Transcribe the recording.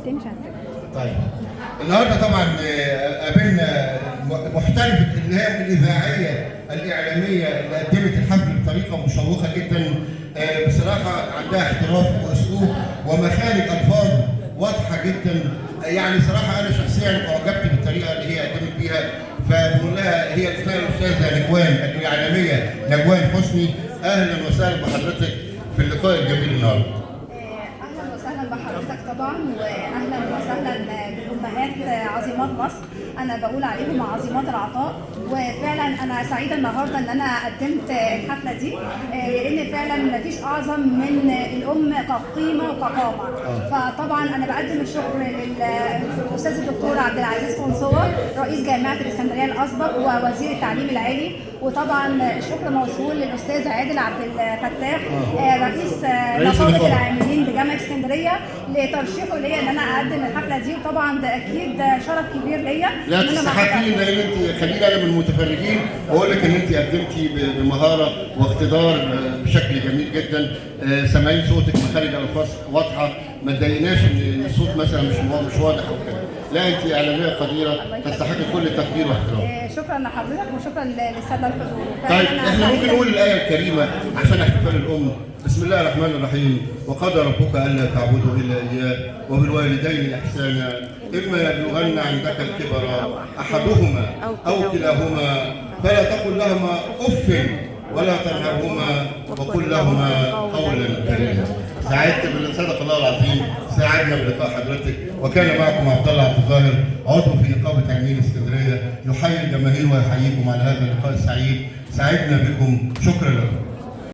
التاني مش هنسجل. طيب النهارده طبعا قابلنا محترفه النهايه الاذاعيه الاعلاميه اللي قدمت الحفل بطريقه مشوقه جدا. بصراحه عندها احتراف واسلوب ومخارج الفاظ واضحه جدا. يعني صراحه انا شخصيا اعجبت بالطريقه اللي هي قدمت بيها، فبقول لها هي الاستاذه نجوان الاعلاميه نجوان حسني. اهلا وسهلا بحضرتك في اللقاء الجميل النهارده. اهلا وسهلا بحضرتك طبعا، واهلا وسهلا بامهات عظيمات مصر. انا بقول عليهم عظيمات العطاء، وفعلا انا سعيده النهارده ان انا قدمت الحفله دي، لان فعلا مفيش اعظم من الام كقيمه وكقامه. فطبعا انا بقدم الشكر للاستاذ الدكتور عبد العزيز قنصوة رئيس جامعه الاسكندريه الاسبق ووزير التعليم العالي، وطبعا الشكر موصول للاستاذ عادل عبد الفتاح رئيس نقابه العاملين بجامعه اسكندريه لترشيحه ليا ان انا اقدم الحفله دي، وطبعا ده اكيد شرف كبير ليا. لا تستحقين ان انت، خليني انا من المتفرجين واقول لك ان انت قدمتي بمهاره واقتدار بشكل جميل جدا. سامعين صوتك، مخارج الالفاظ واضحه، ما تضايقناش ان الصوت مثلا مش واضح او كده. لا انت اعلاميه قديره تستحق كل التقدير واحترام. شكرا لحضرتك وشكرا للساده الحضور. طيب احنا ممكن نقول الايه الكريمه عشان احتفال الام. بسم الله الرحمن الرحيم. وقضى ربك الا تعبدوا الا اياه وبالوالدين احسانا اما يبلغن عندك الكبر احدهما او كلاهما فلا تقل لهما اف ولا تنهرهما وقل لهما قولا كريما. سعدت صدق الله العظيم، سعدنا بلقاء حضرتك، وكان معكم عبد الله عبد الظاهر عضو في نقابه عاملين اسكندريه يحيي الجماهير ويحييكم على هذا اللقاء السعيد. سعدنا بكم، شكرا لكم.